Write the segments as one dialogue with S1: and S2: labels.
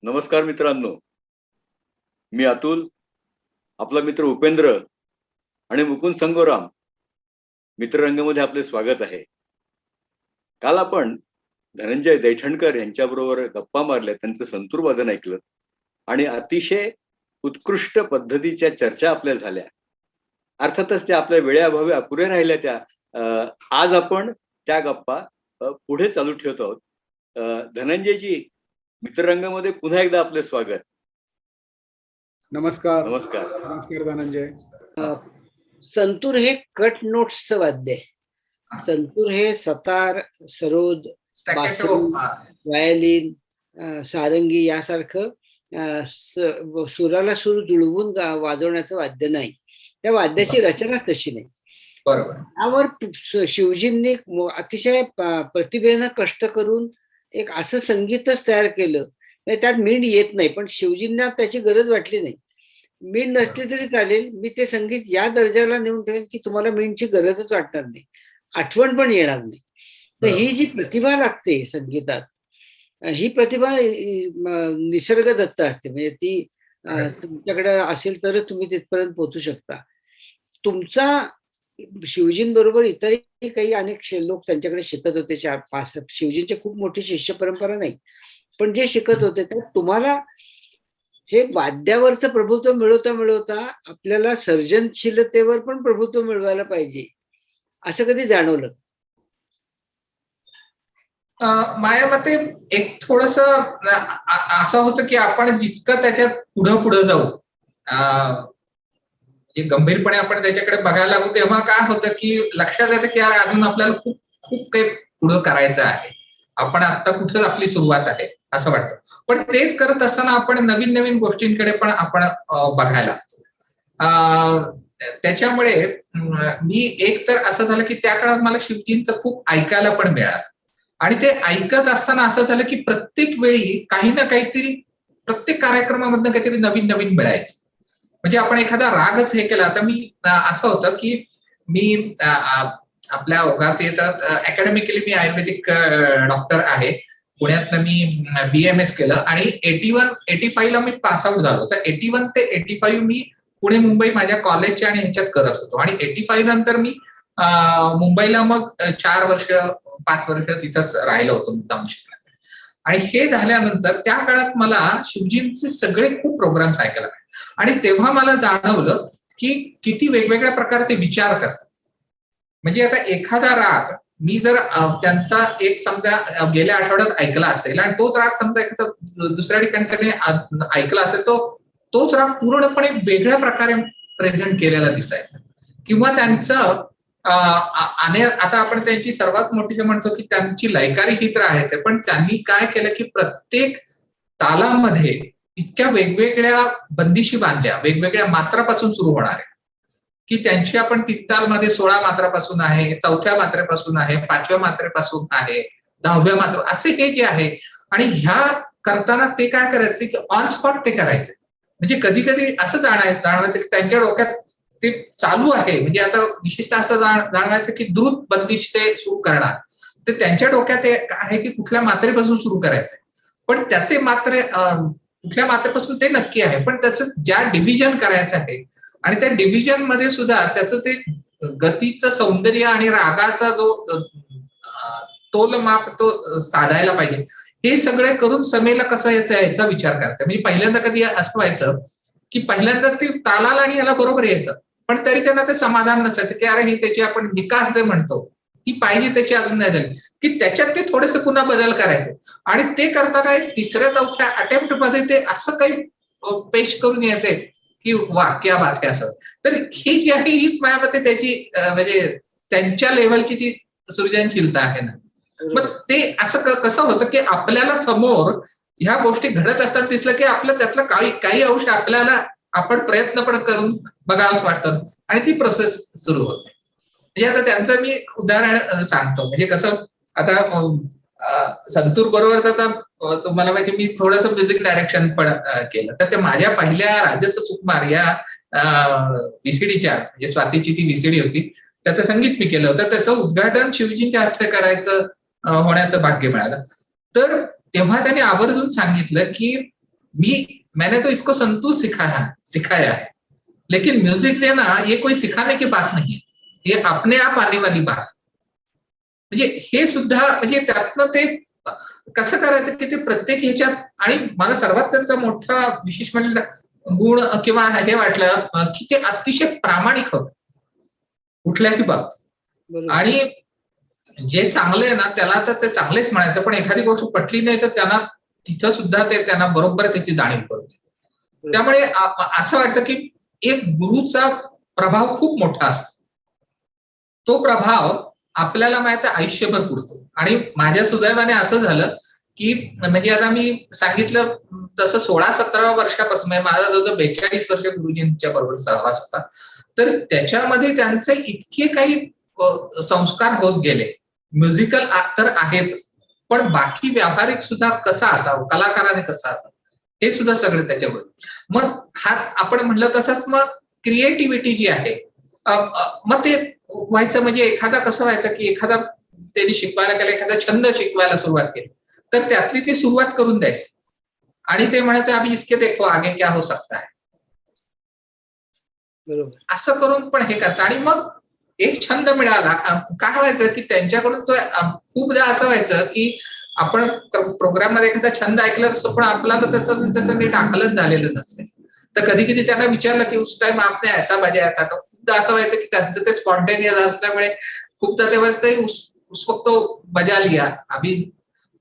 S1: नमस्कार मित्रांनो, मी अतुल, आपला मित्र उपेंद्र आणि मुकुंद संगोराम मित्ररंगामध्ये आपले स्वागत आहे. काल आपण धनंजय दैठणकर यांच्याबरोबर गप्पा मारल्या, त्यांचं संतूर वादन ऐकलं आणि अतिशय उत्कृष्ट पद्धतीच्या चर्चा आपल्या झाल्या. अर्थातच त्या आपल्या वेळेअभावी अपुऱ्या राहिल्या त्या. आज आपण त्या गप्पा पुढे चालू ठेवत आहोत. धनंजयजी, मित्ररंगामध्ये पुन्हा एकदा आपले स्वागत.
S2: नमस्कार.
S1: नमस्कार.
S2: नमस्कार धनंजय.
S3: संतूर हे कट नोट्सचं वाद्य आहे. संतूर हे सतार, सरोद, बासरी, व्हायोलिन, सारंगी यासारखं सुराला सूर जुळवून वाजवण्याचं वाद्य नाही. त्या वाद्याची रचना तशी नाही.
S4: बरोबर.
S3: त्यावर शिवजींनी अतिशय प्रतिभेनं कष्ट करून एक असं संगीतच तयार केलं. त्यात मींड येत नाही, पण शिवजींना त्याची गरज वाटली नाही. मींड नसली तरी चालेल, मी ते संगीत या दर्जाला नेऊन ठेवेन की तुम्हाला मींडची गरजच वाटणार नाही, आठवण पण येणार नाही. तर ही जी प्रतिभा लागते संगीतात, ही प्रतिभा निसर्गदत्त असते. म्हणजे ती तुमच्याकडे असेल तरच तुम्ही तिथपर्यंत पोहोचू शकता. तुमचा शिवजींबरोबर इतरही काही अनेक लोक त्यांच्याकडे शिकत होते. 4-5 शिवजींची खूप मोठी शिष्य परंपरा नाही, पण जे शिकत होते तर तुम्हाला हे वाद्यावरचं प्रभुत्व मिळवता मिळवता आपल्याला सर्जनशीलतेवर पण प्रभुत्व मिळवायला पाहिजे, असं कधी जाणवलं?
S4: माझ्या मते एक थोडस असं होतं की आपण जितकं त्याच्यात पुढं जाऊ, गंभीरपणे आपण त्याच्याकडे बघायला लागू, तेव्हा काय होतं की लक्षात येतं की अजून आपल्याला खूप खूप काही पुढं करायचं आहे. आपण आता कुठं आपली सुरुवात आहे असं वाटतं. पण तेच करत असताना आपण नवीन नवीन गोष्टींकडे पण आपण बघायला लागतो. त्याच्यामुळे मी एक तर असं झालं की त्या काळात मला शिवजींचं खूप ऐकायला पण मिळालं. आणि ते ऐकत असताना असं झालं की प्रत्येक वेळी काही ना काहीतरी, प्रत्येक कार्यक्रमामधनं काहीतरी नवीन नवीन मिळायचं. म्हणजे आपण एखादा रागच हे केला. आता मी असं होतं की मी आपल्या ओघात येतात, अकॅडमिकली मी आयुर्वेदिक डॉक्टर आहे. पुण्यातनं मी BMS केलं आणि 85 ला मी पासआउट झालो. तर 81 ते 85 मी पुणे मुंबई माझ्या कॉलेजच्या आणि ह्याच्यात करत होतो. आणि 85 नंतर मी मुंबईला मग 4 वर्ष 5 वर्ष तिथंच राहिलो होतो मुद्दाम शिकण्यात. आणि हे झाल्यानंतर त्या काळात मला शिवजींचे सगळे खूप प्रोग्राम्स ऐकायला मिळाले. आणि तेव्हा मला जाणवलं की किती वेगवेगळ्या प्रकारे ते विचार करतात. म्हणजे आता एखादा राग मी जर त्यांचा एक समजा गेल्या आठवड्यात ऐकला असेल आणि तोच राग समजा एखादा दुसऱ्या ठिकाणी त्याने ऐकला असेल, तोच राग पूर्णपणे वेगळ्या प्रकारे प्रेझेंट केलेला दिसायचा. किंवा त्यांचं आता आपण त्यांची सर्वात मोठी जे म्हणतो की त्यांची लयकारी ही तर आहेच, पण त्यांनी काय केलं की प्रत्येक तालामध्ये इतक्या वेगवेगळ्या बंदिशी बांधल्या, वेगवेगळ्या मात्रापासून सुरू होणाऱ्या, की त्यांची आपण तित्तालमध्ये 16 मात्रापासून आहे, 4थ्या मात्रेपासून आहे, 5व्या मात्रेपासून आहे, 10व्या मात्रा, असे हे जे आहे. आणि ह्या करताना ते काय करायचे की ऑन स्पॉट ते करायचे. म्हणजे कधी कधी असं जाणवायचं की त्यांच्या डोक्यात ते चालू आहे. म्हणजे आता विशेषतः असं जाणवायचं की द्रुत बंदिश ते सुरू करणार, ते त्यांच्या डोक्यात आहे की कुठल्या मात्रेपासून सुरू करायचंय. पण त्याचे मात्रे कुठल्या मात्रेपासून ते नक्की आहे, पण त्याचं ज्या डिव्हिजन करायचं आहे आणि त्या डिव्हिजन मध्ये सुद्धा त्याचं ते गतीचं सौंदर्य आणि रागाचा जो तोलमाप तो साधायला पाहिजे, हे सगळे करून समेला कसं याचा विचार करायचा. म्हणजे पहिल्यांदा कधी असं व्हायचं की पहिल्यांदा ते तालाला आणि याला बरोबर यायचं, पण तरी त्यांना ते समाधान नसायचं की अरे ही त्याची आपण निकास जे म्हणतो ती पाहिजे त्याची अजून नाही झाली, की त्याच्यात ते थोडेसे पुन्हा बदल करायचे. आणि ते करताना 3ऱ्या-4थ्या अटेम्प्ट मध्ये ते असं काही पेश करून यायचे की वाक्या बात असं. तर ही जी आहे हीच माझ्या मते त्याची म्हणजे त्यांच्या लेव्हलची ती सृजनशीलता आहे ना. मग ते असं कसं होतं की आपल्याला समोर ह्या गोष्टी घडत असताना दिसलं की आपलं त्यातलं काही अंश आपल्याला आपण प्रयत्न पण करून बघावंच वाटतं आणि ती प्रोसेस सुरू होते. म्हणजे आता त्यांचं मी उदाहरण सांगतो. म्हणजे कसं आता संतूर बरोबर आता तुम्हाला माहिती मी थोडंसं म्युझिक डायरेक्शन पण केलं. तर ते माझ्या पहिल्या राजस सुकुमार या VCDच्या म्हणजे स्वातीची ती VCD होती, त्याचं संगीत मी केलं होतं. त्याचं उद्घाटन शिवजींच्या हस्ते करायचं होण्याचं भाग्य मिळालं. तर तेव्हा त्याने आवर्जून सांगितलं की मैंने तो इसको संतूर सिखाया है, लेकिन म्यूजिक ने ना ये कोई सिखाने की बात नहीं है, ये अपने आप आने वाली बात. म्हणजे हे सुद्धा म्हणजे त्यातनं ते कसं करायचं की ते प्रत्येक ह्याच्यात. आणि मला सर्वात त्यांचा मोठा विशेष म्हणजे गुण किंवा हे वाटलं की ते अतिशय प्रामाणिक होत कुठल्याही बाबतीत.
S3: बरोबर.
S4: आणि जे चांगले आहे ना त्याला तर ते चांगलेच म्हणायचं, पण एखादी गोष्ट पटली नाही तर त्यांना तिथं सुद्धा ते त्यांना बरोबर त्याची जाणीव पडते. त्यामुळे असं वाटतं की एक गुरुचा प्रभाव खूप मोठा असतो. तो प्रभाव आपल्याला माहिती आहे आयुष्यभर पुरतो. आणि माझ्या सुदैवाने असं झालं की म्हणजे आता मी सांगितलं तसं 16-17 वर्षापासून म्हणजे माझा जवळजवळ 42 वर्ष गुरुजींच्या बरोबर सहवास होता. तर त्याच्यामध्ये त्यांचे इतके काही संस्कार होत गेले. म्युझिकल तर आहेतच, पण बाकी व्यावहारिक सुद्धा कसा असावं, कलाकाराने कसा असावं हे सुद्धा सगळं त्याच्याबरोबर. मग हा आपण म्हणलं तसंच मग क्रिएटिव्हिटी जी आहे मग ते व्हायचं. म्हणजे एखादा कसं व्हायचं की एखादा त्यांनी शिकवायला गेला, एखादा छंद शिकवायला सुरुवात केली तर त्यातली ती सुरुवात करून द्यायची आणि ते म्हणायचं अभी इसके देखो आगे क्या हो सकता है,
S3: बरोबर.
S4: असं करून पण हे करतात. आणि मग एक छंद मिळाला. काय व्हायचं की त्यांच्याकडून तो खूपदा असं व्हायचं की आपण प्रोग्राम मध्ये एखादा छंद ऐकला असतो पण आपल्याला त्याचं नीट आकलन झालेलं नसायचं. तर कधी कधी त्यांना विचारलं की उस टाइम आपने ऐसा बजाया था, तर खूपदा असं व्हायचं की त्यांचं ते स्पॉन्टेनियस असल्यामुळे खूपदा ते उस वक्त तो बजा लिया अभी.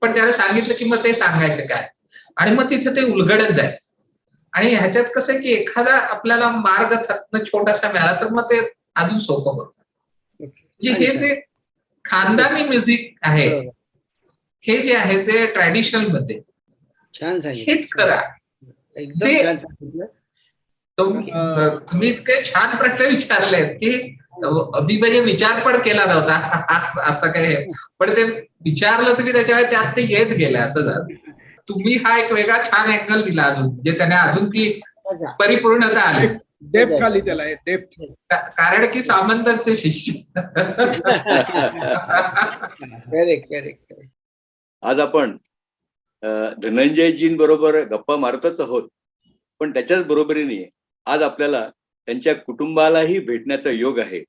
S4: पण त्याला सांगितलं की मग ते सांगायचं काय आणि मग तिथे ते उलगडत जायचं. आणि ह्याच्यात कसं आहे की एखादा आपल्याला मार्ग त्यातनं छोटासा मिळाला तर मग ते अजून सोपं होतं. म्हणजे हे जे खानदानी म्युझिक आहे हे जे आहे ते ट्रॅडिशनल म्युझिक
S3: छान सांगितलं.
S4: हेच खरं आहे.
S3: एकदम छान सांगितलं.
S4: तुम्ही इतके छान प्रश्न विचारलेत की मी म्हणजे विचार पण केला नव्हता असं काही. पण ते विचारलं तुम्ही त्याच्यामुळे त्यात ते येत गेलं असं झालं. तुम्ही हा एक वेगळा छान अँगल दिला अजून, जे त्याने अजून ती परिपूर्णता आली.
S2: डेप्थ आली त्याला, डेप्थ.
S4: कारण की सामंतांचे शिष्य.
S3: करेक्ट.
S1: आज आपण धनंजयजींबरोबर गप्पा मारतच आहोत, पण त्याच्याच बरोबरीने आज आपल्याला त्यांच्या कुटुंबालाही भेटण्याचा योग आहे.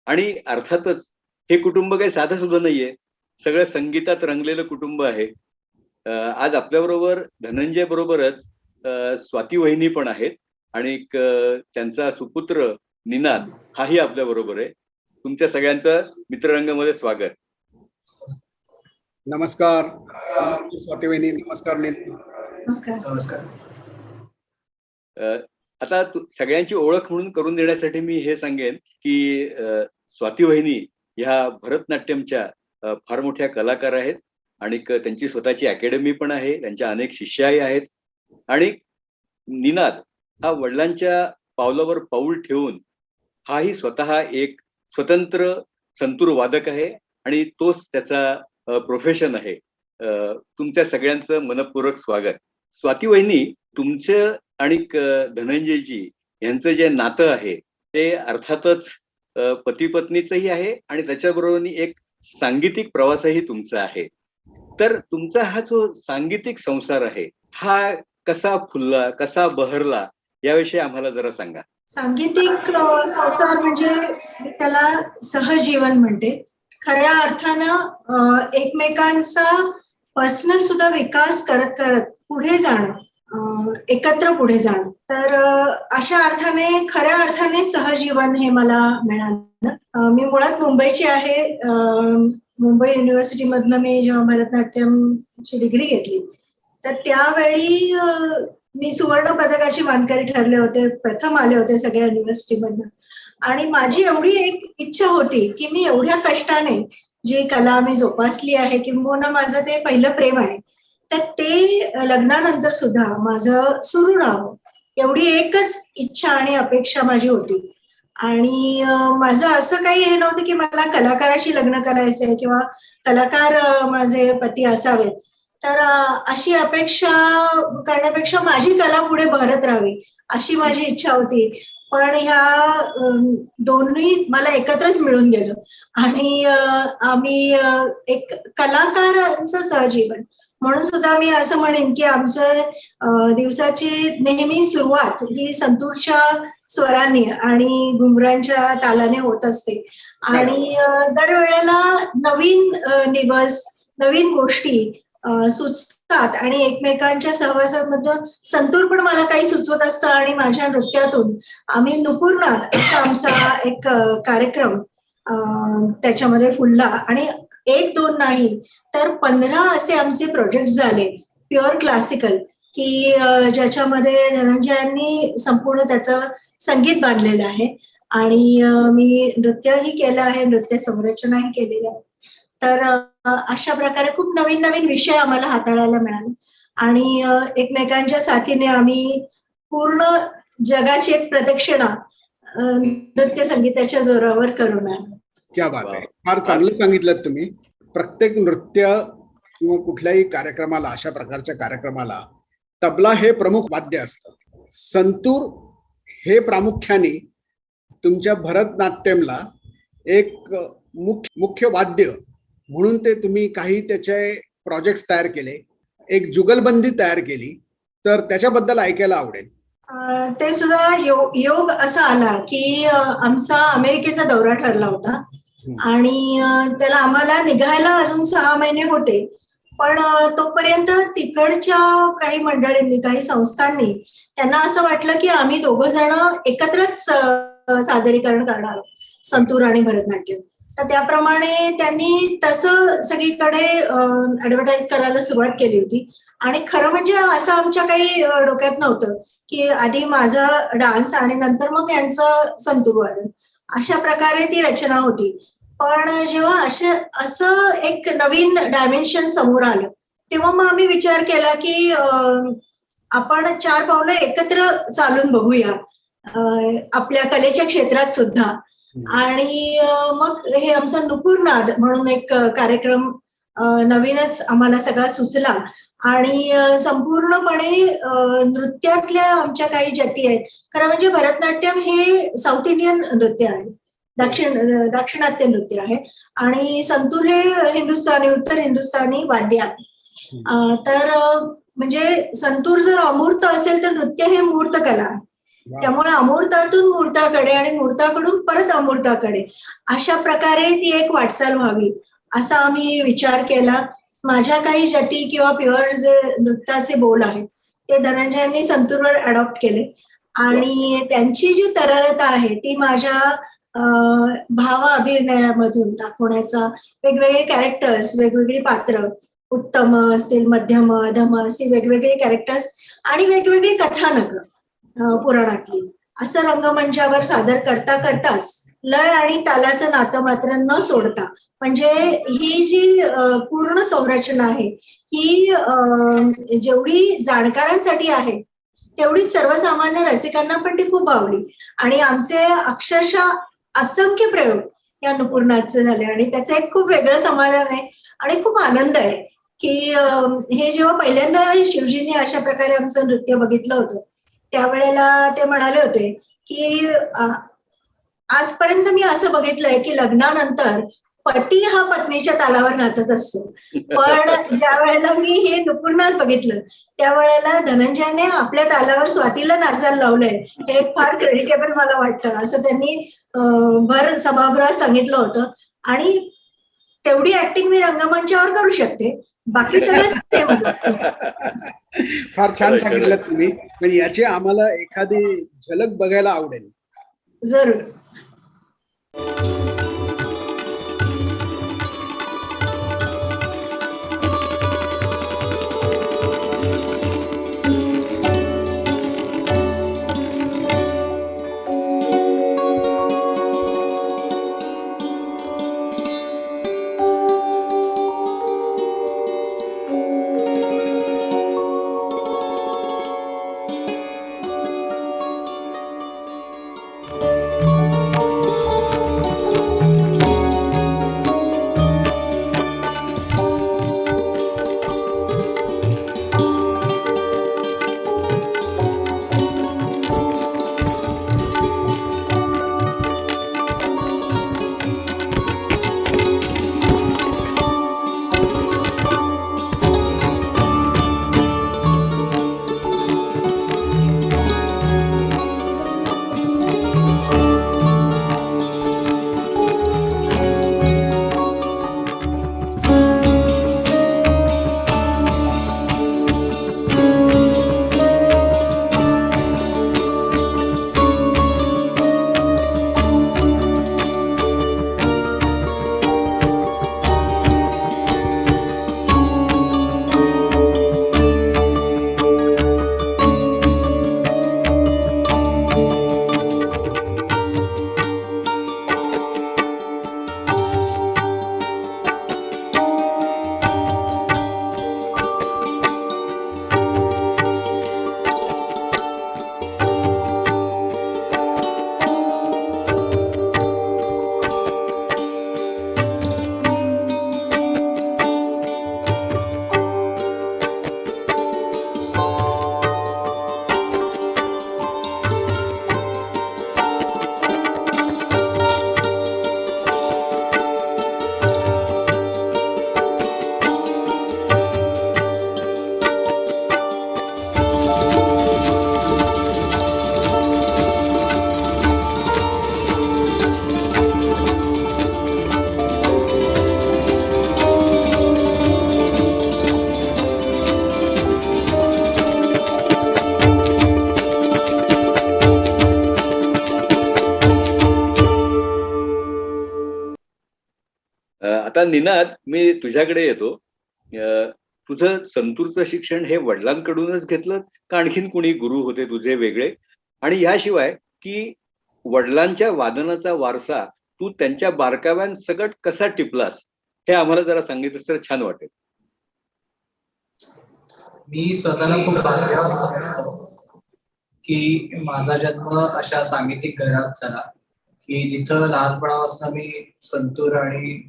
S1: आणि अर्थातच हे कुटुंब काही साधं सुद्धा नाहीये, सगळं संगीतात रंगलेलं कुटुंब आहे. आज आपल्याबरोबर धनंजय बरोबरच स्वाती वहिनी पण आहेत आणि त्यांचा सुपुत्र निनाद हाही आपल्या बरोबर आहे. तुमच्या सगळ्यांचं मित्ररंगामध्ये स्वागत.
S2: नमस्कार स्वाती वहिनी. नमस्कार
S4: नमस्कार.
S1: आता सगळ्यांची ओळख म्हणून करून देण्यासाठी मी हे सांगेन की स्वाती वहिनी ह्या भरतनाट्यमच्या फार मोठ्या कलाकार आहेत आणि त्यांची स्वतःची अकॅडमी पण आहे, त्यांच्या अनेक शिष्यही आहेत. आणि निनाद हा वडिलांच्या पावलावर पाऊल ठेवून हाही स्वतः एक स्वतंत्र संतूर वादक आहे आणि तोच त्याचा प्रोफेशन आहे. तुमच्या सगळ्यांचं मनपूर्वक स्वागत. स्वाती वहिनी, तुमचं आणि धनंजयजी यांचं जे नातं आहे ते अर्थातच पती पत्नीचंही आहे आणि त्याच्याबरोबर एक सांगीतिक प्रवासही तुमचा आहे. तर तुमचा हा जो सांगीतिक संसार आहे हा कसा फुलला, कसा बहरला, याविषयी आम्हाला जरा सांगा.
S5: सांगीतिक संसार म्हणजे मी त्याला सहजीवन म्हणते. खऱ्या अर्थानं एकमेकांचा पर्सनल सुद्धा विकास करत करत पुढे जाणं, एकत्र पुढे जाणं. तर अशा अर्थाने खऱ्या अर्थाने सहजीवन हे मला मिळालं. मी मुळात मुंबईची आहे. मुंबई युनिव्हर्सिटीमधनं मी जेव्हा भरतनाट्यमची डिग्री घेतली तर त्यावेळी मी सुवर्ण पदकाची मानकरी ठरले होते, प्रथम आले होते सगळ्या युनिव्हर्सिटीमधनं. आणि माझी एवढी एक इच्छा होती की मी एवढ्या कष्टाने जी कला मी जोपासली आहे किंबहुना माझं ते पहिलं प्रेम आहे तर ते लग्नानंतर सुद्धा माझं सुरू राहावं एवढी एकच इच्छा आणि अपेक्षा माझी होती. आणि माझं असं काही हे नव्हतं की मला कलाकाराशी लग्न करायचंय किंवा कलाकार माझे पती असावेत. तर अशी अपेक्षा करण्यापेक्षा माझी कला पुढे बहरत राहावी अशी माझी इच्छा होती. पण ह्या दोन्ही मला एकत्रच मिळून गेलं आणि आम्ही एक कलाकारांचं सहजीवन म्हणून सुद्धा मी असं म्हणेन की आमचं दिवसाची नेहमी सुरुवात ही संतूरच्या स्वरांनी आणि घुमरांच्या तालाने होत असते. आणि दरवेळेला नवीन दिवस, नवीन गोष्टी सुचतात आणि एकमेकांच्या सहवासामध्ये संतूर पण मला काही सुचवत असतं आणि माझ्या नृत्यातून आम्ही नुपूरनाद असा आमचा एक कार्यक्रम त्याच्यामध्ये फुलला आणि 1-2 नाही तर 15 असे आमचे प्रोजेक्ट झाले प्युअर क्लासिकल, की ज्याच्यामध्ये धनंजयांनी संपूर्ण त्याचं संगीत बांधलेलं आहे आणि मी नृत्यही केलं आहे, नृत्य संरचनाही केलेली आहे. तर अशा प्रकारे खूप नवीन नवीन विषय आम्हाला हाताळायला मिळाले आणि एकमेकांच्या साथीने आम्ही पूर्ण जगाची एक प्रदक्षिणा नृत्य संगीताच्या जोरावर करून आलो.
S2: क्या बात आहे. फार चांगलं सांगितलं तुम्ही. प्रत्येक नृत्य किंवा कुठल्याही कार्यक्रमाला, अशा प्रकारच्या कार्यक्रमाला तबला हे प्रमुख वाद्य असतं. संतूर हे प्रामुख्याने तुमच्या भरतनाट्यमला एक मुख्य वाद्य म्हणून ते तुम्ही काही त्याचे प्रोजेक्ट तयार केले, एक जुगलबंदी तयार केली, तर त्याच्याबद्दल ऐकायला आवडेल.
S5: ते सुद्धा योग असा आला की आमचा अमेरिकेचा दौरा ठरला होता आणि त्याला आम्हाला निघायला अजून 6 महिने होते. पण तोपर्यंत तिकडच्या काही मंडळींनी, काही संस्थांनी त्यांना असं वाटलं की आम्ही 2 जण एकत्रच सादरीकरण करणार आहोत, संतूर आणि भरतनाट्यम. तर त्याप्रमाणे त्यांनी तसं सगळीकडे ऍडव्हर्टाईज करायला सुरुवात केली होती. आणि खरं म्हणजे असं आमच्या काही डोक्यात नव्हतं की आधी माझा डान्स आणि नंतर मग यांचं संतूर वादन, अशा प्रकारे ती रचना होती. पण जेव्हा असं एक नवीन डायमेन्शन समोर आलं तेव्हा मग आम्ही विचार केला की आपण 4 पावलं एकत्र चालून बघूया आपल्या कलेच्या क्षेत्रात सुद्धा. आणि मग हे आमचा नुपूरनाद म्हणून एक कार्यक्रम नवीनच आम्हाला सगळा सुचला आणि संपूर्णपणे नृत्यातल्या आमच्या काही जटी आहेत. खरं म्हणजे भरतनाट्यम हे साऊथ इंडियन नृत्य आहे, दाक्षिणात्य नृत्य आहे आणि संतूर हे हिंदुस्थानी, उत्तर हिंदुस्थानी वाद्य आहे. तर म्हणजे संतूर जर अमूर्त असेल तर नृत्य हे मूर्त कला आहे. त्यामुळे अमूर्तातून मूर्ताकडे आणि मूर्ताकडून परत अमूर्ताकडे अशा प्रकारे ती एक वाटचाल व्हावी असा आम्ही विचार केला. माझ्या काही जटी किंवा प्युअर जे नृत्याचे बोल आहेत ते धनंजयांनी संतूरवर अडॉप्ट केले आणि त्यांची जी तरलता आहे ती माझ्या भाव अभिनयामधून दाखवण्याचा, वेगवेगळे कॅरेक्टर्स, वेगवेगळी पात्र, उत्तम असतील, मध्यम, अधम अशी वेगवेगळे कॅरेक्टर्स आणि वेगवेगळी कथानक पुराणातली असं रंगमंचावर सादर करता करताच लय आणि तालाचं नातं मात्र न सोडता, म्हणजे ही जी पूर्ण संरचना आहे ही जेवढी जाणकारांसाठी आहे तेवढीच सर्वसामान्य रसिकांना पण ती खूप आवडली आणि आमचे अक्षरशः असंख्य प्रयोग या नुपूरनादचे झाले आणि त्याचं एक खूप वेगळं समाधान आहे आणि खूप आनंद आहे की हे जेव्हा पहिल्यांदा शिवजींनी अशा प्रकारे आमचं नृत्य बघितलं होतं त्यावेळेला ते म्हणाले होते की आजपर्यंत मी असं बघितलंय की लग्नानंतर पती हा पत्नीच्या तालावर नाचत असतो, पण ज्या वेळेला मी हे नुपूरनाद बघितलं त्यावेळेला धनंजयाने आपल्या तालावर स्वातीला नाचायला लावलंय, हे फार क्रेडिटेबल मला वाटतं असं त्यांनी भर सभागृहात सांगितलं होतं. आणि तेवढी ऍक्टिंग मी रंगमंचावर करू शकते, बाकी सगळं सेम असतं.
S2: फार छान सांगितलं तुम्ही. म्हणजे याची आम्हाला एखादी झलक बघायला आवडेल.
S5: जरूर.
S1: आता निनाद, मी तुझ्याकडे येतो. तुझं संतूरचं शिक्षण हे वडिलांकडूनच घेतलं का आणखीन कुणी गुरु होते तुझे वेगळे? आणि याशिवाय की वडिलांच्या वादनाचा वारसा तू त्यांच्या बारकाव्यांसकट कसा टिपलास, हे आम्हाला जरा सांगितलं तर छान वाटेल.
S6: मी स्वतःला खूप भाग्यवान समजतो की माझा जन्म अशा सांगीतिक घरात झाला की जिथं लहानपणापासून मी संतूर आणि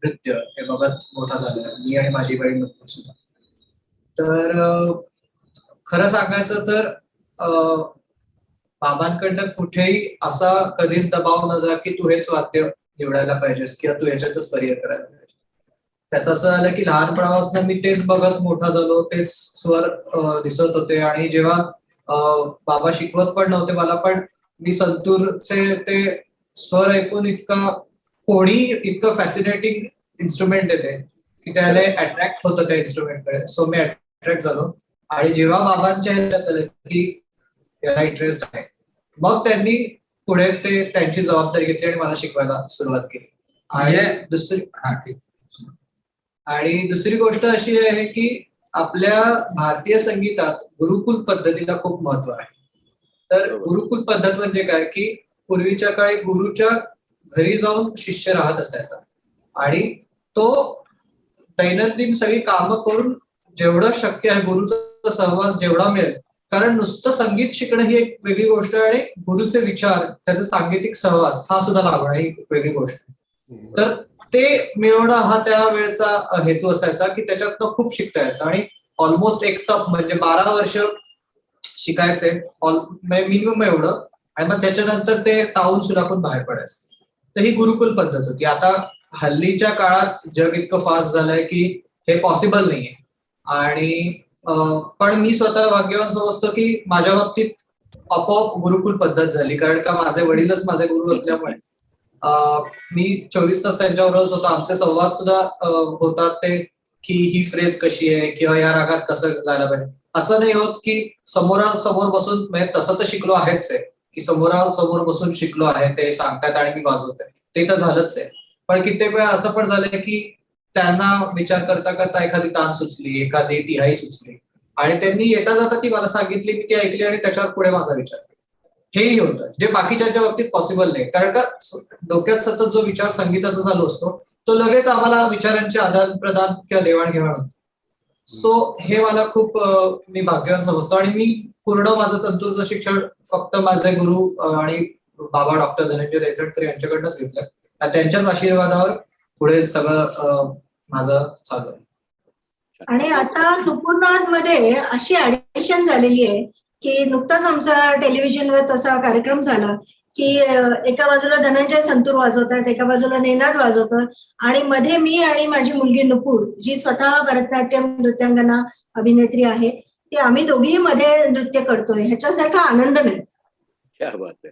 S6: नृत्य हे बघत मोठा झालोय, मी आणि माझी बहीण नुपूर सुद्धा. तर खरं सांगायचं तर बाबांकडनं कुठेही असा कधीच दबाव नव्हता की तू हेच वाद्य निवडायला पाहिजेस किंवा तू याच्यातच करिअर करायला पाहिजे. त्याचं असं झालं की लहानपणापासून मी तेच बघत मोठा झालो, तेच स्वर दिसत होते. आणि जेव्हा बाबा शिकवत पण नव्हते मला, पण मी संतूरचे ते स्वर ऐकून इतका कोणी इतकं फॅसिनेटिंग इन्स्ट्रुमेंट येते की त्याने अट्रॅक्ट होतं त्या इन्स्ट्रुमेंटकडे. सो मी अट्रॅक्ट झालो. आणि जेव्हा बाबांच्या ह्याच्यात आलं की त्याला इंटरेस्ट आहे, मग त्यांनी पुढे ते त्यांची जबाबदारी घेतली आणि मला शिकवायला सुरुवात केली. आणि दुसरी गोष्ट अशी आहे की आपल्या भारतीय संगीतात गुरुकुल पद्धतीला खूप महत्व आहे. तर गुरुकुल पद्धत म्हणजे काय की पूर्वीच्या काळी गुरुच्या घरी जाऊन शिष्य राहत असायचा आणि तो दैनंदिन सगळी कामं करून जेवढं शक्य आहे गुरुचा सहवास जेवढा मिळेल, कारण नुसतं संगीत शिकणं ही एक वेगळी गोष्ट आहे आणि गुरुचे विचार, त्याचे सांगीतिक सहवास हा सुद्धा लाभणं ही एक वेगळी गोष्ट आहे. तर ते मिळवणं हा त्या वेळेचा हेतू असायचा की त्याच्यातनं खूप शिकता यायचं. आणि ऑलमोस्ट एक तप म्हणजे 12 वर्ष शिकायचे मिनिमम एवढं, आणि मग त्याच्यानंतर ते तावून सुलाखून बाहेर पडायचं. तर ही गुरुकुल पद्धत होती. आता हल्लीच्या काळात जग इतकं फास्ट झालंय की हे पॉसिबल नाहीये. आणि पण मी स्वतःला भाग्यवान समजतो की माझ्या बाबतीत आपोआप गुरुकुल पद्धत झाली, कारण का माझे वडीलच माझे गुरु असल्यामुळे मी 24 तास त्यांच्याबरोबरच होतो. आमचे संवाद सुद्धा होतात ते की ही फ्रेज कशी आहे किंवा या रागात कसं जायला पाहिजे. असं नाही होत की समोरासमोर बसून, म्हणजे तसं तर शिकलो आहेच आहे की समोरासमोर बसून शिकलो आहे, ते सांगतायत आणि मी वाजवतोय, ते तर झालंच आहे. पण कित्येक वेळा असं पण झालंय की त्यांना विचार करता करता एखादी तान सुचली, एखादी तिहाई सुचली आणि त्यांनी येता जाता ती मला सांगितली, मी ती ऐकली आणि त्याच्यावर पुढे माझा विचार केला. हेही होतं जे बाकीच्या बाबतीत पॉसिबल नाही, कारण का डोक्यात सतत जो विचार संगीताचा चालू असतो तो लगेच आम्हाला विचारांचे आदान प्रदान किंवा देवाणघेवाण होते. सो हे मला खूप मी भाग्यवान समजतो. आणि मी पूर्ण माझं संतूरचं शिक्षण फक्त माझे गुरु आणि बाबा डॉक्टर धनंजय देवतडकर यांच्याकडनंच घेतलं. त्यांच्याच आशीर्वादावर पुढे सगळं माझं चालू आहे.
S5: आणि आता नुपूरनाद मध्ये अशी ऍडिशन झालेली आहे की नुकताच आमचा टेलिव्हिजनवर तसा कार्यक्रम झाला की एका बाजूला धनंजय संतूर वाजवतात, एका बाजूला निनाद वाजवतात, आणि मध्ये मी आणि माझी मुलगी नुपूर, जी स्वतः भरतनाट्यम नृत्यांगना अभिनेत्री आहे, ती आम्ही दोघीही मध्ये नृत्य करतोय. ह्याच्यासारखा आनंद नाही.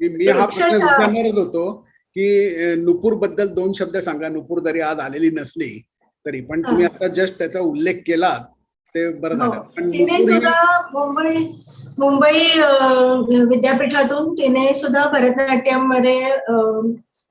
S2: मी हा प्रश्न विचारणारच होतो की नुपूर बद्दल 2 शब्द सांगा. नुपूर जरी आज आलेली नसली तरी, पण तुम्ही आता जस्ट त्याचा उल्लेख केला ते बरं झालं. पण
S5: तिने सुद्धा मुंबई विद्यापीठातून तिने सुद्धा भरतनाट्यम मध्ये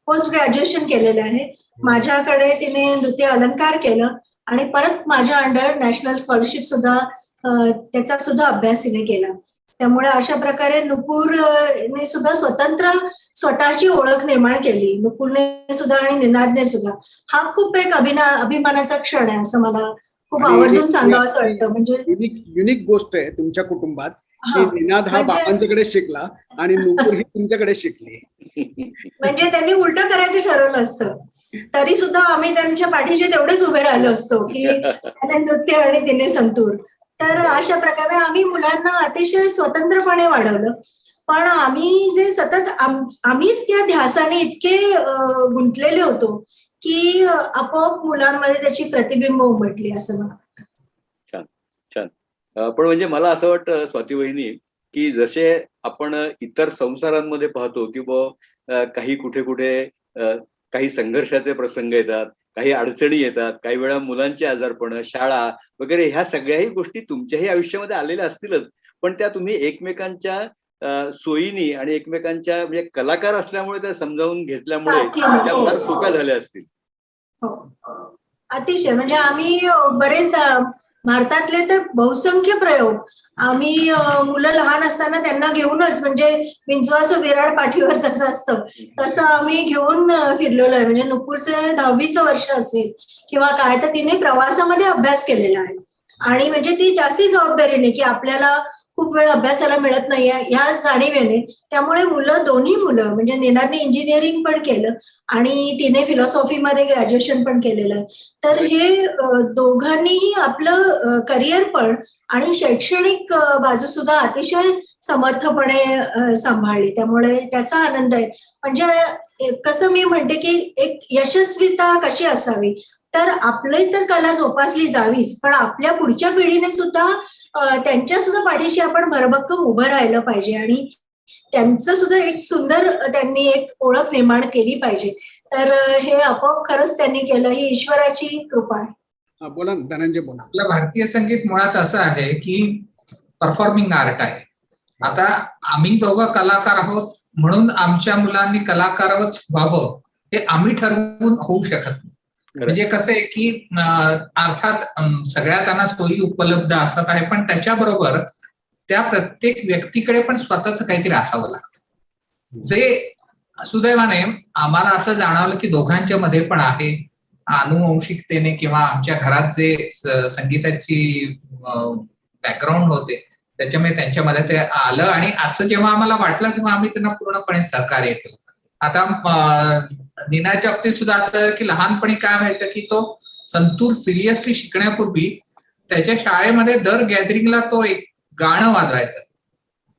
S5: पोस्ट ग्रॅज्युएशन केलेलं आहे. माझ्याकडे तिने नृत्य अलंकार केलं आणि परत माझ्या अंडर नॅशनल स्कॉलरशिप सुद्धा त्याचा सुद्धा अभ्यास तिने केला. त्यामुळे अशा प्रकारे नुपूरने सुद्धा स्वतंत्र स्वतःची ओळख निर्माण केली. नुपूरने सुद्धा आणि निनादने सुद्धा. हा खूप एक अभिमानाचा क्षण आहे असं मला खूप आवर्जून सांगावं असं वाटतं. म्हणजे
S2: युनिक गोष्ट आहे तुमच्या कुटुंबात की निनाद हा बाबांच्याकडे शिकला आणि नुपूर ही तुमच्याकडे शिकली.
S5: म्हणजे त्यांनी उलट करायचं ठरवलं असतं तरी सुद्धा आम्ही त्यांच्या पाठीशी तेवढेच उभे राहिलो असतो की त्याने नृत्य आणि तिने संतूर. तर अशा प्रकारे आम्ही मुलांना अतिशय स्वतंत्रपणे वाढवलं. पण आम्ही जे सतत आम्हीच त्या ध्यासाने इतके गुंतलेले होतो की आपोआप मुलांमध्ये त्याची प्रतिबिंब उमटली असं मला वाटतं.
S1: छान छान. पण म्हणजे मला असं वाटतं स्वाती वहिनी की जसे आपण इतर संसारांमध्ये पाहतो की काही कुठे कुठे काही संघर्षाचे प्रसंग येतात, काही अडचणी येतात, काही वेळा मुलांची आजारपण, शाळा वगैरे, ह्या सगळ्याही गोष्टी तुमच्याही आयुष्यामध्ये आलेल्या असतीलच, पण त्या तुम्ही एकमेकांच्या सोयीनी आणि एकमेकांच्या म्हणजे कलाकार असल्यामुळे त्या समजावून घेतल्यामुळे त्या फार सोप्या झाल्या असतील.
S5: हो. अतिशय म्हणजे आम्ही बरेचदा भारतातले तर बहुसंख्य प्रयोग आम्ही मुलं लहान असताना त्यांना घेऊनच म्हणजे विंचवाचं विराड पाठीवर जसं असतं तसं आम्ही घेऊन फिरलेलो आहे. म्हणजे नुपूरचं 10वीचं वर्ष असेल किंवा काय तर तिने प्रवासामध्ये अभ्यास केलेला आहे आणि म्हणजे ती जास्ती जबाबदारीने की आपल्याला खूप वेळ अभ्यासाला मिळत नाहीये ह्या जाणीवेने त्यामुळे दोन्ही मुलं म्हणजे निनादने इंजिनिअरिंग पण केलं आणि तिने फिलॉसॉफीमध्ये ग्रॅज्युएशन पण केलेलं आहे. तर हे दोघांनीही आपलं करिअर पण आणि शैक्षणिक बाजू सुद्धा अतिशय समर्थपणे सांभाळली. त्यामुळे त्याचा आनंद आहे. म्हणजे कसं मी म्हणते की एक यशस्वीता कशी असावी तर आपली तर कला जोपासली जावीच पण आपल्या पुढच्या पिढीने सुद्धा त्यांच्या सुद्धा पाठीशी आपण भरभक्कम उभं राहिलं पाहिजे आणि त्यांचं सुद्धा एक सुंदर त्यांनी एक ओळख निर्माण केली पाहिजे. तर हे आपोआप खरंच त्यांनी केलं ही ईश्वराची कृपा आहे.
S2: बोला ना धनंजय, बोला.
S4: आपलं भारतीय संगीत मुळात असं आहे की परफॉर्मिंग आर्ट आहे. आता आम्ही दोघं कलाकार आहोत म्हणून आमच्या मुलांनी कलाकारच व्हावं हे आम्ही ठरवून होऊ शकत नाही. म्हणजे कसं आहे की अर्थात सगळ्या त्यांना सोयी उपलब्ध असत आहे पण त्याच्याबरोबर त्या प्रत्येक व्यक्तीकडे पण स्वतःच काहीतरी असावं लागतं. जे सुदैवाने आम्हाला असं जाणवलं की दोघांच्या मध्ये पण आहे. अनुवंशिकतेने किंवा आमच्या घरात जे संगीताची बॅकग्राऊंड होते त्याच्यामुळे त्यांच्यामध्ये ते आलं आणि असं जेव्हा आम्हाला वाटलं तेव्हा आम्ही त्यांना पूर्णपणे सहकार्य केलं. आता निनाच्या बाबतीत सुद्धा असं की लहानपणी काय व्हायचं की तो संतूर सिरियसली शिकण्यापूर्वी त्याच्या शाळेमध्ये दर गॅदरिंगला तो एक गाणं वाजवायचं,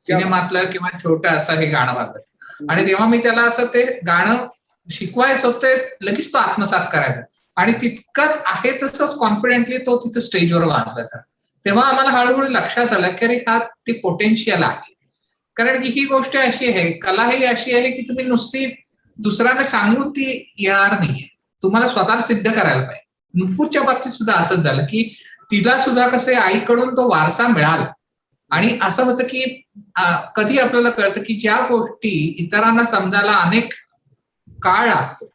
S4: सिनेमातलं किंवा छोटं असं हे गाणं वाजवायचं आणि तेव्हा मी त्याला असं ते गाणं शिकवायचं ते लगेच तो आत्मसात करायचा आणि तितकंच आहे तसंच कॉन्फिडेंटली तो तिथं स्टेजवर वाजवायचा. तेव्हा आम्हाला हळूहळू लक्षात आलं की अरे हा ती पोटेन्शियल आहे. कारण की ही गोष्ट अशी आहे, कला ही अशी आहे की तुम्ही नुसती दुसऱ्याने सांगून ती येणार नाहीये, तुम्हाला स्वतःला सिद्ध करायला पाहिजे. नुपूरच्या बाबतीत सुद्धा असंच झालं की तिला सुद्धा कसं आईकडून तो वारसा मिळाला आणि असं होतं की कधी आपल्याला कळतं की ज्या गोष्टी इतरांना समजायला अनेक काळ लागतो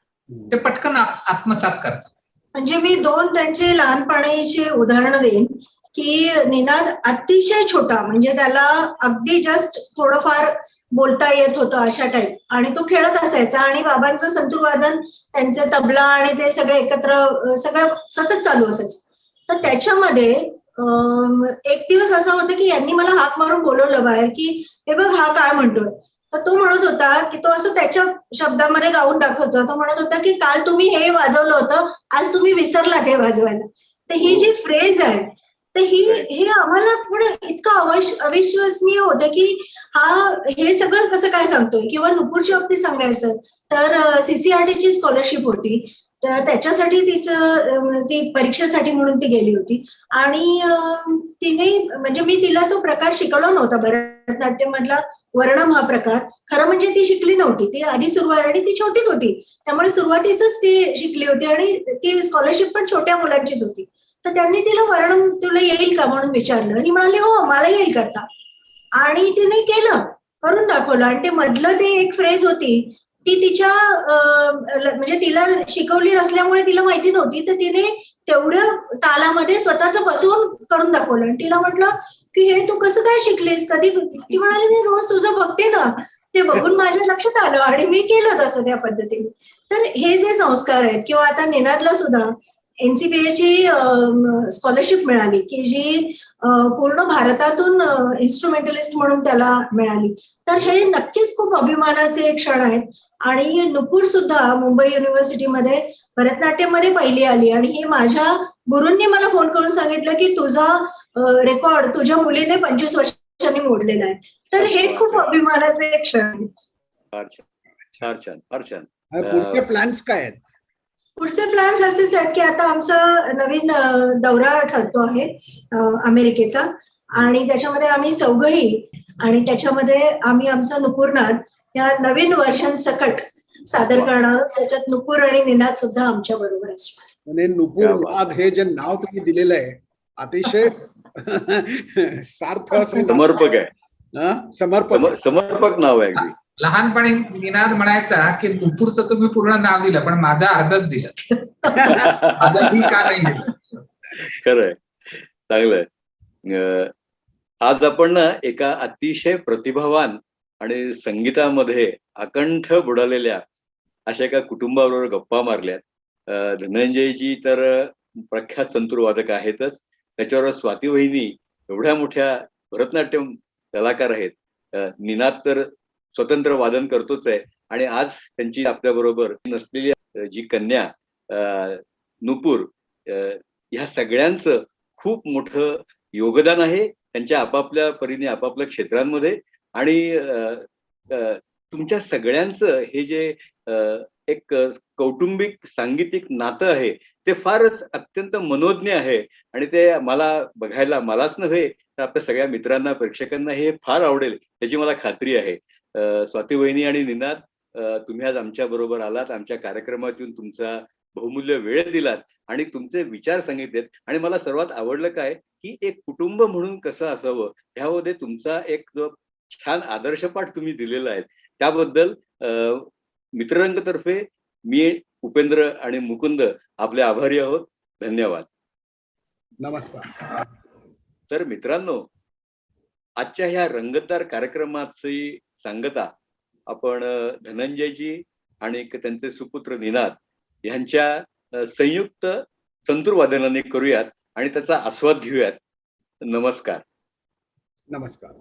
S4: ते पटकन आत्मसात करतात.
S5: म्हणजे मी 2 त्यांचे लहानपणीचे उदाहरणं देईन की निनाद अतिशय छोटा म्हणजे त्याला अगदी जस्ट थोडंफार बोलता येत होतं अशा टाईप आणि तो खेळत असायचा आणि बाबांचं संतूर वादन त्यांचे तबला आणि ते सगळे एकत्र सगळं सतत चालू असायचं. तर त्याच्यामध्ये एक दिवस असं होतं की यांनी मला हाक मारून बोलवलं बाहेर की हे बघ हा काय म्हणतोय. तर तो म्हणत होता की तो असं त्याच्या शब्दामध्ये गाऊन दाखवतो. तो म्हणत होता की काल तुम्ही हे वाजवलं होतं आज तुम्ही विसरलात हे वाजवायला. तर ही जी फ्रेज आहे तर हे आम्हाला पुढे इतकं अविश्वसनीय होतं की हे सगळं कसं काय सांगतोय. किंवा नुपूरच्या बाबतीत सांगायचं तर सीसीआरटीची स्कॉलरशिप होती तर त्याच्यासाठी ती परीक्षेसाठी म्हणून ती गेली होती आणि तिने म्हणजे मी तिला जो प्रकार शिकवला नव्हता भरतनाट्यम मधला वर्णम हा प्रकार खरं म्हणजे ती शिकली नव्हती. ती आधी सुरुवात आणि ती छोटीच होती त्यामुळे सुरुवातीच ती शिकली होती आणि ती स्कॉलरशिप पण छोट्या मुलांचीच होती. तर त्यांनी तिला वर्णम तुला येईल का म्हणून विचारलं आणि म्हणाली हो मला येईल करता आणि तिने करून दाखवलं आणि ते मधलं ते एक फ्रेज होती ती तिच्या म्हणजे तिला शिकवली नसल्यामुळे तिला माहिती नव्हती तर तिने तेवढ्या तालामध्ये स्वतःच बसवून करून दाखवलं आणि तिला म्हटलं की हे तू कसं काय शिकलीस कधी. ती म्हणाली मी रोज तुझं बघते ना ते बघून माझ्या लक्षात आलं आणि मी केलं तसं त्या पद्धतीने. तर हे जे संस्कार आहेत किंवा आता निनादला सुद्धा एनसीपीएची स्कॉलरशिप मिळाली की जी पूर्ण भारतातून इन्स्ट्रुमेंटलिस्ट म्हणून त्याला मिळाली. तर हे नक्कीच खूप अभिमानाचे क्षण आहेत आणि नुपूर सुद्धा मुंबई युनिव्हर्सिटीमध्ये भरतनाट्यममध्ये पहिली आली आणि हे माझ्या गुरूंनी मला फोन करून सांगितलं की तुझा रेकॉर्ड तुझ्या मुलीने 25 वर्षांनी मोडलेला आहे. तर हे खूप अभिमानाचे क्षण आहेत.
S1: फार छान छान फार छान.
S2: पुढचे प्लॅन्स काय आहेत?
S5: पुढचे प्लॅन्स असेच आहेत की आता आमचा नवीन दौरा ठरतो आहे अमेरिकेचा आणि त्याच्यामध्ये आम्ही चौघही आणि त्याच्यामध्ये आम्ही आमचा नुपूरनाद या नवीन वर्षन सकट सादर करणार. त्याच्यात नुपूर आणि निनाद सुद्धा आमच्या बरोबर असणार.
S2: म्हणजे नुपूर नाद हे जे नाव तुम्ही दिलेलं आहे अतिशय सार्थ असं
S1: समर्पक आहे.
S2: समर्पक
S1: समर्पक नाव आहे अगदी.
S4: लहानपणी निनाद म्हणायचा की दुपूरचं तुम्ही पूर्ण नाव दिलं पण माझं अर्धच दिलं. माझं मी का नाही दिलं?
S1: खरंय, चांगलंय. आज आपण ना एका अतिशय प्रतिभावान आणि संगीतामध्ये अकंठ बुडालेल्या अशा एका कुटुंबाबरोबर गप्पा मारल्यात. धनंजयजी तर प्रख्यात संतूर वादक आहेतच, त्याच्यावर स्वाती वहिनी एवढ्या मोठ्या भरतनाट्यम कलाकार आहेत. निनाद तर स्वतंत्र वादन करतोच आहे आणि आज त्यांची आपल्या बरोबर नसलेली जी कन्या नुपूर, ह्या सगळ्यांचं खूप मोठं योगदान आहे त्यांच्या आपापल्या परीने आपापल्या क्षेत्रांमध्ये. आणि तुमच्या सगळ्यांचं हे जे एक कौटुंबिक सांगीतिक नातं आहे ते फारच अत्यंत मनोज्ञ आहे आणि ते मला बघायला, मलाच नव्हे तर आपल्या सगळ्या मित्रांना, प्रेक्षकांना हे फार आवडेल याची मला खात्री आहे. स्वाती वहिनी आणि निनाद, तुम्ही आज आमच्या बरोबर आलात, आमच्या कार्यक्रमात येऊन तुमचा बहुमूल्य वेळ दिलात आणि तुमचे विचार सांगितलेत. आणि मला सर्वात आवडलं काय की एक कुटुंब म्हणून कसं असावं ह्यामध्ये तुमचा एक जो छान आदर्शपाठ तुम्ही दिलेला आहे त्याबद्दल मित्ररंगतर्फे मी, उपेंद्र आणि मुकुंद आपले आभारी आहोत. धन्यवाद.
S2: नमस्कार.
S1: तर मित्रांनो, आजच्या ह्या रंगतदार कार्यक्रमाची सांगता आपण धनंजयजी आणि त्यांचे सुपुत्र निनाद यांच्या संयुक्त संतूर वादनाने करूयात आणि त्याचा आस्वाद घेऊयात. नमस्कार.
S2: नमस्कार.